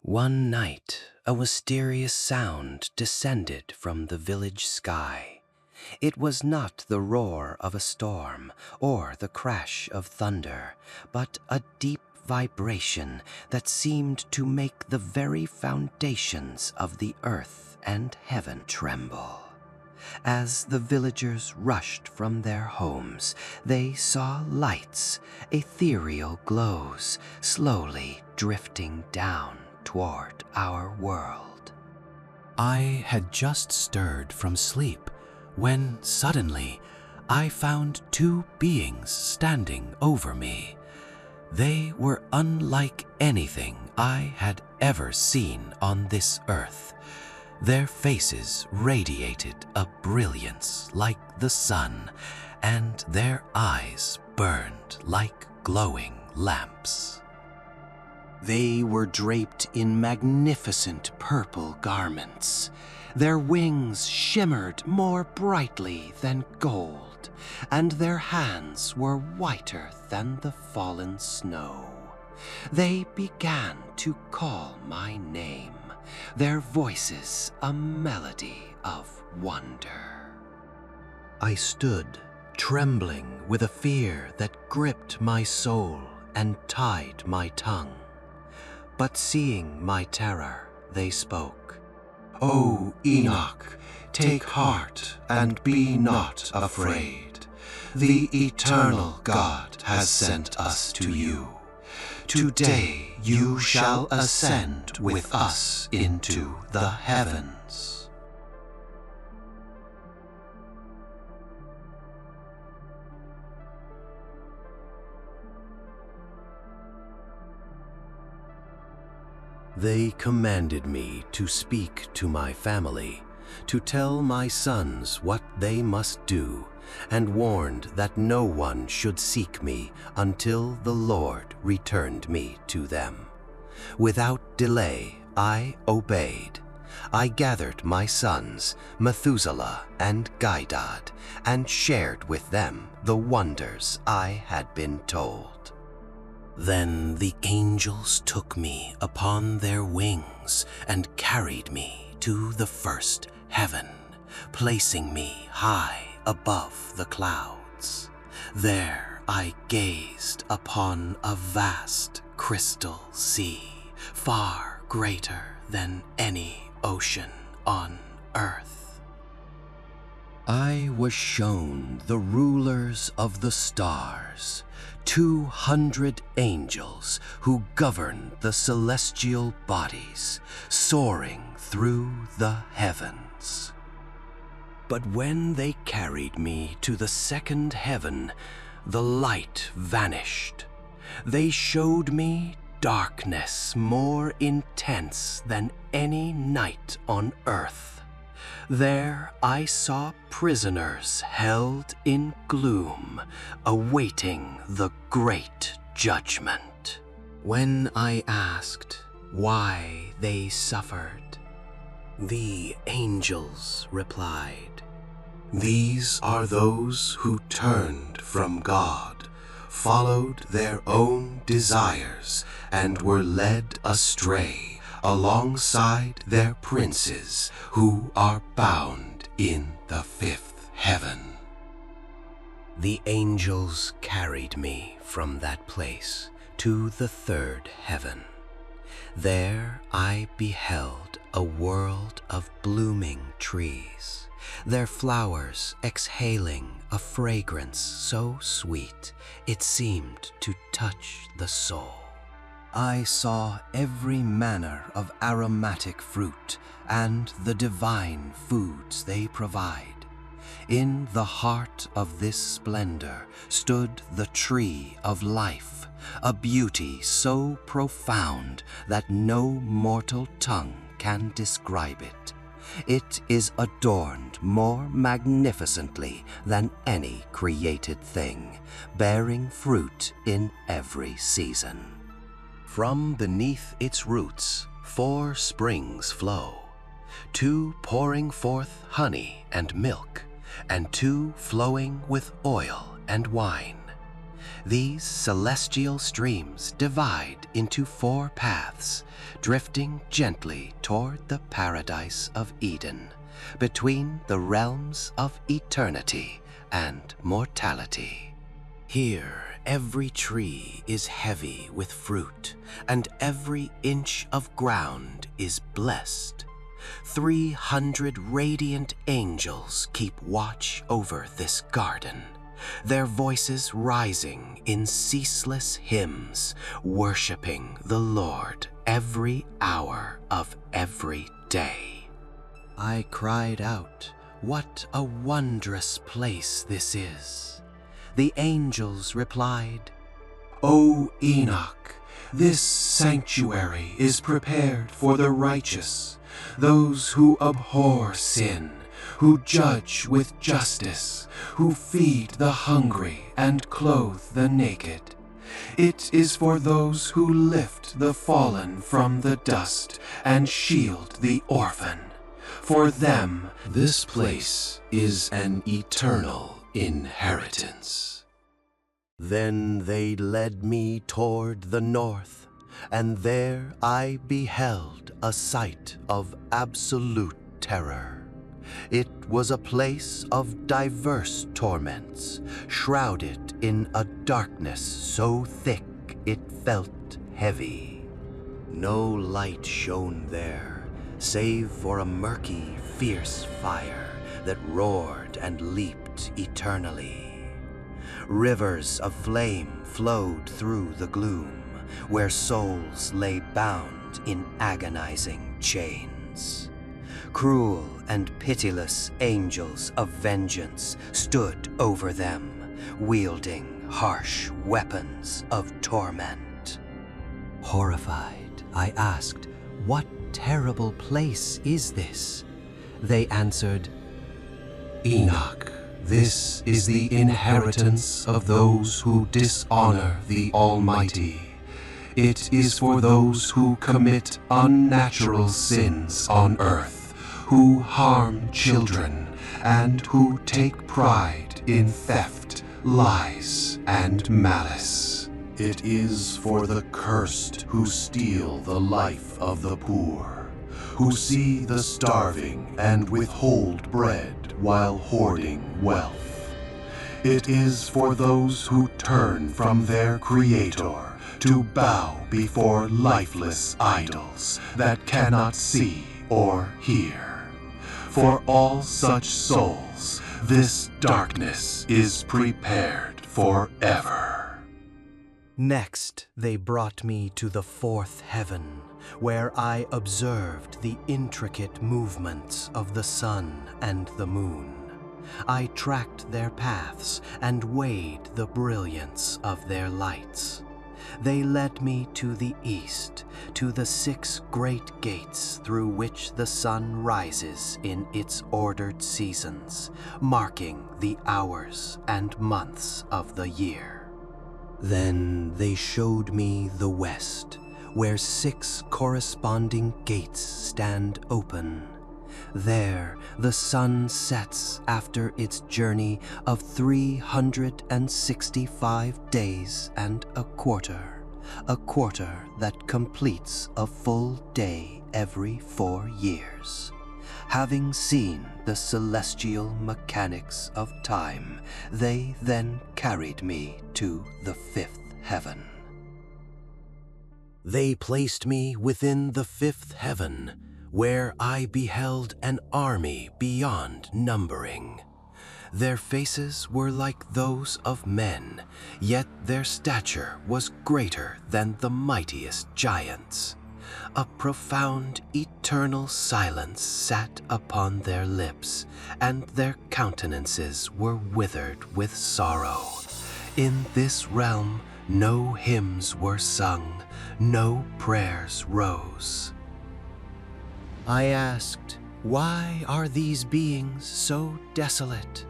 One night, a mysterious sound descended from the village sky. It was not the roar of a storm or the crash of thunder, but a deep vibration that seemed to make the very foundations of the earth and heaven tremble. As the villagers rushed from their homes, they saw lights, ethereal glows, slowly drifting down toward our world. I had just stirred from sleep when suddenly I found two beings standing over me. They were unlike anything I had ever seen on this earth. Their faces radiated a brilliance like the sun, and their eyes burned like glowing lamps. They were draped in magnificent purple garments. Their wings shimmered more brightly than gold, and their hands were whiter than the fallen snow. They began to call my name, their voices a melody of wonder. I stood, trembling with a fear that gripped my soul and tied my tongue. But seeing my terror, they spoke. "O Enoch, take heart and be not afraid. The eternal God has sent us to you. Today you shall ascend with us into the heavens." They commanded me to speak to my family, to tell my sons what they must do, and warned that no one should seek me until the Lord returned me to them. Without delay, I obeyed. I gathered my sons, Methuselah and Gaidad, and shared with them the wonders I had been told. Then the angels took me upon their wings and carried me to the first heaven, placing me high above the clouds. There I gazed upon a vast crystal sea, far greater than any ocean on earth. I was shown the rulers of the stars, 200 angels who govern the celestial bodies, soaring through the heavens. But when they carried me to the second heaven, the light vanished. They showed me darkness more intense than any night on earth. There I saw prisoners held in gloom, awaiting the great judgment. When I asked why they suffered, the angels replied, "These are those who turned from God, followed their own desires, and were led astray alongside their princes who are bound in the fifth heaven." The angels carried me from that place to the third heaven. There I beheld a world of blooming trees, their flowers exhaling a fragrance so sweet it seemed to touch the soul. I saw every manner of aromatic fruit and the divine foods they provide. In the heart of this splendor stood the tree of life, a beauty so profound that no mortal tongue can describe it. It is adorned more magnificently than any created thing, bearing fruit in every season. From beneath its roots 4 springs flow, 2 pouring forth honey and milk, and 2 flowing with oil and wine. These celestial streams divide into 4 paths, drifting gently toward the paradise of Eden, between the realms of eternity and mortality. Here, every tree is heavy with fruit, and every inch of ground is blessed. 300 radiant angels keep watch over this garden, their voices rising in ceaseless hymns, worshiping the Lord every hour of every day. I cried out, "What a wondrous place this is!" The angels replied, "O Enoch, this sanctuary is prepared for the righteous, those who abhor sin, who judge with justice, who feed the hungry and clothe the naked. It is for those who lift the fallen from the dust and shield the orphan. For them, this place is an eternal inheritance." Then they led me toward the north, and there I beheld a sight of absolute terror. It was a place of diverse torments, shrouded in a darkness so thick it felt heavy. No light shone there, save for a murky, fierce fire that roared and leaped eternally. Rivers of flame flowed through the gloom, where souls lay bound in agonizing chains. Cruel and pitiless angels of vengeance stood over them, wielding harsh weapons of torment. Horrified, I asked, "What terrible place is this?" They answered, "Enoch, this is the inheritance of those who dishonor the Almighty. It is for those who commit unnatural sins on earth, who harm children, and who take pride in theft, lies, and malice. It is for the cursed who steal the life of the poor, who see the starving and withhold bread while hoarding wealth. It is for those who turn from their Creator to bow before lifeless idols that cannot see or hear. For all such souls, this darkness is prepared forever." Next, they brought me to the 4th heaven, where I observed the intricate movements of the sun and the moon. I tracked their paths and weighed the brilliance of their lights. They led me to the east, to the 6 great gates through which the sun rises in its ordered seasons, marking the hours and months of the year. Then they showed me the west, where 6 corresponding gates stand open. There, the sun sets after its journey of 365 days and a quarter that completes a full day every 4 years. Having seen the celestial mechanics of time, they then carried me to the 5th heaven. They placed me within the 5th heaven, where I beheld an army beyond numbering. Their faces were like those of men, yet their stature was greater than the mightiest giants. A profound, eternal silence sat upon their lips, and their countenances were withered with sorrow. In this realm, no hymns were sung, no prayers rose. I asked, "Why are these beings so desolate?"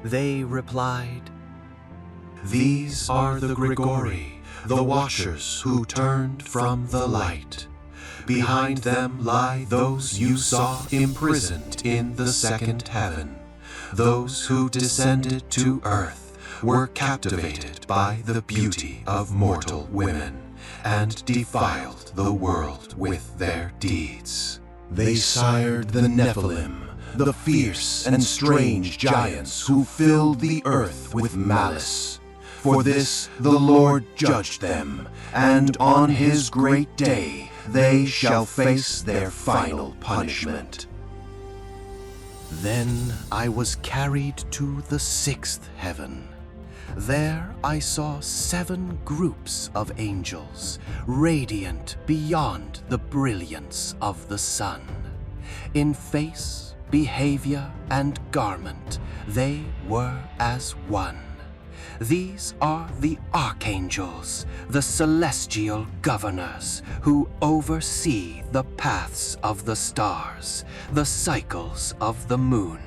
They replied, "These are the Grigori, the watchers who turned from the light. Behind them lie those you saw imprisoned in the 2nd heaven, those who descended to earth, were captivated by the beauty of mortal women, and defiled the world with their deeds. They sired the Nephilim, the fierce and strange giants who filled the earth with malice. For this the Lord judged them, and on his great day they shall face their final punishment. Then I was carried to the sixth heaven. There I saw 7 groups of angels, radiant beyond the brilliance of the sun. In face, behavior, and garment, they were as one. These are the archangels, the celestial governors, who oversee the paths of the stars, the cycles of the moon,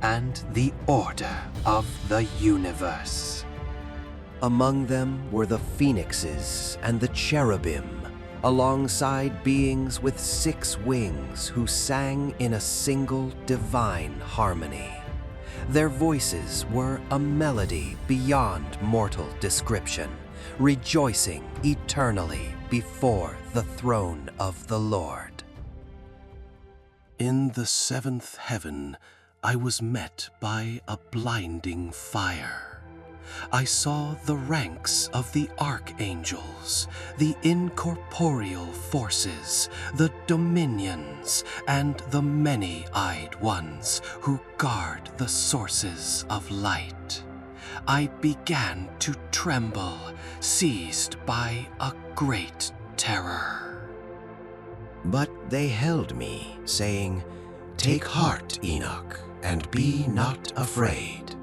and the order of the universe. Among them were the phoenixes and the cherubim, alongside beings with 6 wings who sang in a single divine harmony. Their voices were a melody beyond mortal description, rejoicing eternally before the throne of the Lord. In the 7th heaven, I was met by a blinding fire. I saw the ranks of the archangels, the incorporeal forces, the dominions, and the many-eyed ones who guard the sources of light. I began to tremble, seized by a great terror. But they held me, saying, "Take heart, Enoch, and be not afraid."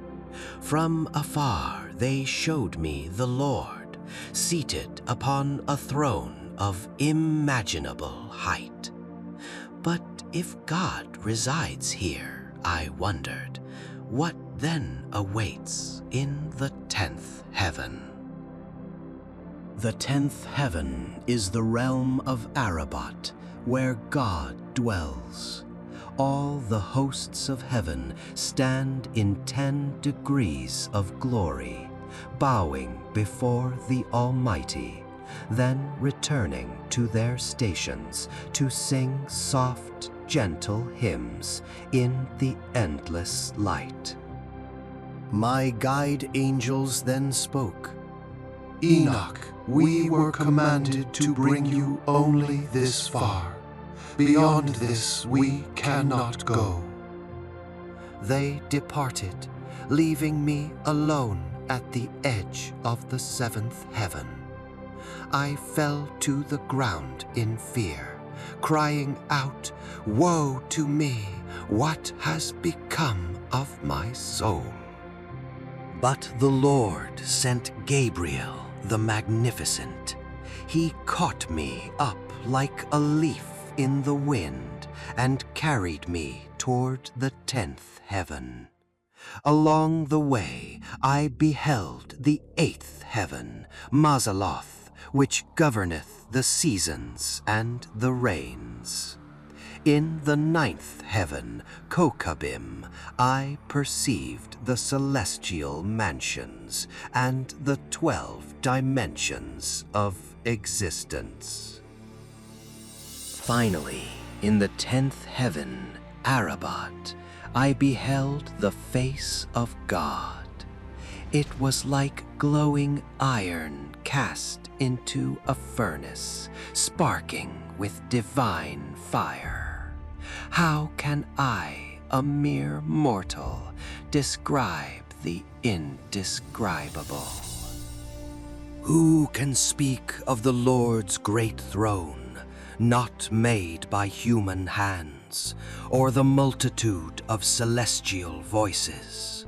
From afar they showed me the Lord, seated upon a throne of unimaginable height. But if God resides here, I wondered, what then awaits in the 10th heaven? The 10th heaven is the realm of Arabot, where God dwells. All the hosts of heaven stand in 10 degrees of glory, bowing before the Almighty, then returning to their stations to sing soft, gentle hymns in the endless light. My guide angels then spoke. "Enoch, we were commanded to bring you only this far. Beyond this we cannot go." They departed, leaving me alone at the edge of the 7th heaven. I fell to the ground in fear, crying out, "Woe to me! What has become of my soul?" But the Lord sent Gabriel the Magnificent. He caught me up like a leaf in the wind and carried me toward the 10th heaven. Along the way I beheld the 8th heaven, Mazaloth, which governeth the seasons and the rains. In the 9th heaven, Kokabim, I perceived the celestial mansions and the 12 dimensions of existence. Finally, in the 10th heaven, Arabot, I beheld the face of God. It was like glowing iron cast into a furnace, sparking with divine fire. How can I, a mere mortal, describe the indescribable? Who can speak of the Lord's great throne, not made by human hands, or the multitude of celestial voices?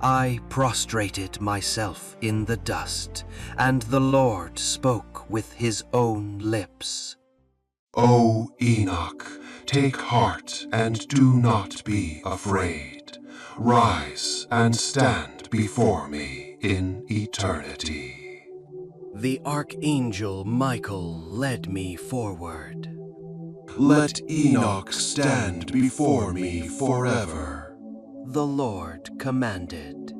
I prostrated myself in the dust, and the Lord spoke with his own lips. "O Enoch, take heart and do not be afraid. Rise and stand before me in eternity." The archangel Michael led me forward. "Let Enoch stand before me forever," the Lord commanded.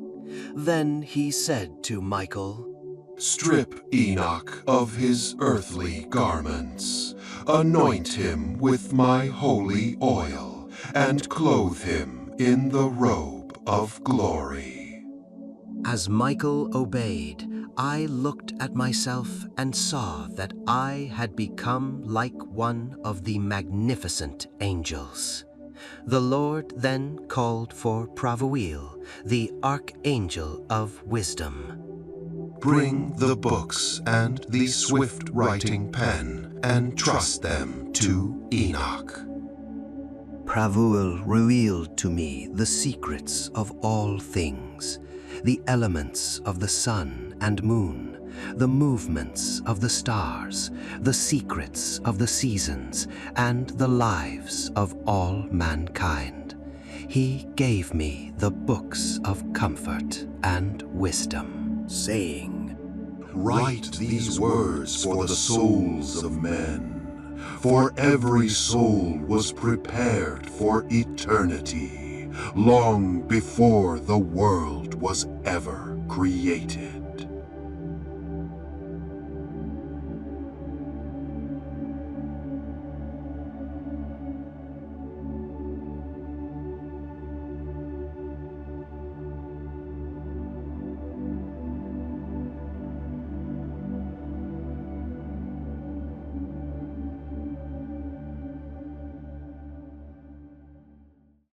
Then he said to Michael, Strip Enoch of his earthly garments, anoint him with my holy oil, and clothe him in the robe of glory. As Michael obeyed, I looked at myself and saw that I had become like one of the magnificent angels. The Lord then called for Pravuil, the archangel of wisdom. Bring the books and the swift writing pen, and trust them to Enoch. Pravuil revealed to me the secrets of all things, the elements of the sun and moon, the movements of the stars, the secrets of the seasons, and the lives of all mankind. He gave me the books of comfort and wisdom, saying, Write these words for the souls of men, for every soul was prepared for eternity, long before the world was ever created.